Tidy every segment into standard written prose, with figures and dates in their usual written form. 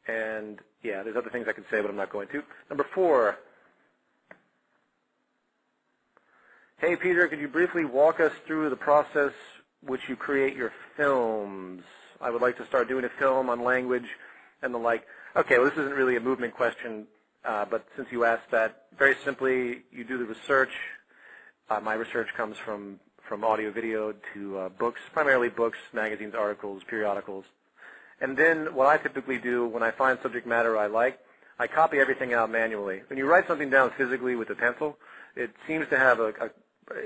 And yeah, there's other things I could say, but I'm not going to. Number 4. Hey, Peter, could you briefly walk us through the process which you create your films? I would like to start doing a film on language and the like. Okay, well, this isn't really a movement question, but since you asked that, very simply, you do the research. My research comes from audio, video to books, primarily books, magazines, articles, periodicals. And then what I typically do when I find subject matter I like, I copy everything out manually. When you write something down physically with a pencil, it seems to have a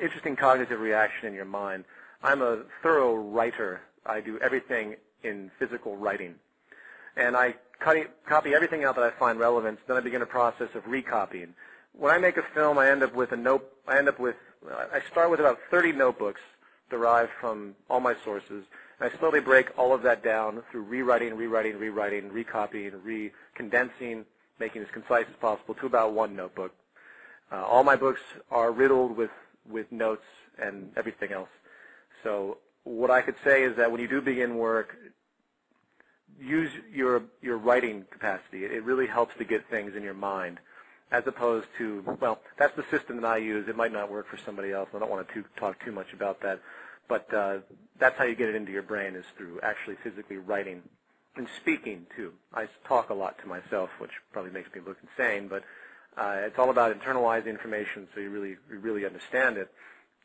interesting cognitive reaction in your mind. I'm a thorough writer. I do everything in physical writing. And I copy everything out that I find relevant, then I begin a process of recopying. When I make a film, I start with about 30 notebooks derived from all my sources, and I slowly break all of that down through rewriting, recopying, condensing, making it as concise as possible to about 1 notebook. All my books are riddled with notes and everything else. So what I could say is that when you do begin work, use your writing capacity. It really helps to get things in your mind, as opposed to, well, that's the system that I use. It might not work for somebody else. I don't want to talk too much about that. But that's how you get it into your brain, is through actually physically writing and speaking, too. I talk a lot to myself, which probably makes me look insane, but it's all about internalizing information so you really understand it.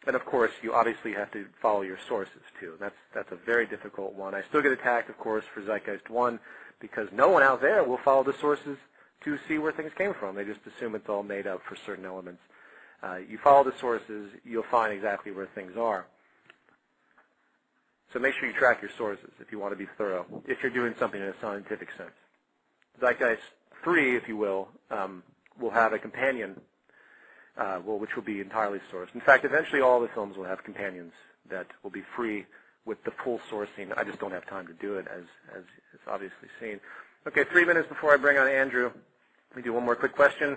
And, of course, you obviously have to follow your sources, too. That's a very difficult one. I still get attacked, of course, for Zeitgeist 1, because no one out there will follow the sources to see where things came from. They just assume it's all made up for certain elements. You follow the sources, you'll find exactly where things are. So make sure you track your sources if you want to be thorough, if you're doing something in a scientific sense. Zeitgeist 3, if you will have a companion, which will be entirely sourced. In fact, eventually all the films will have companions that will be free with the full sourcing. I just don't have time to do it, as it's obviously seen. Okay, 3 minutes before I bring on Andrew. Let me do one more quick question.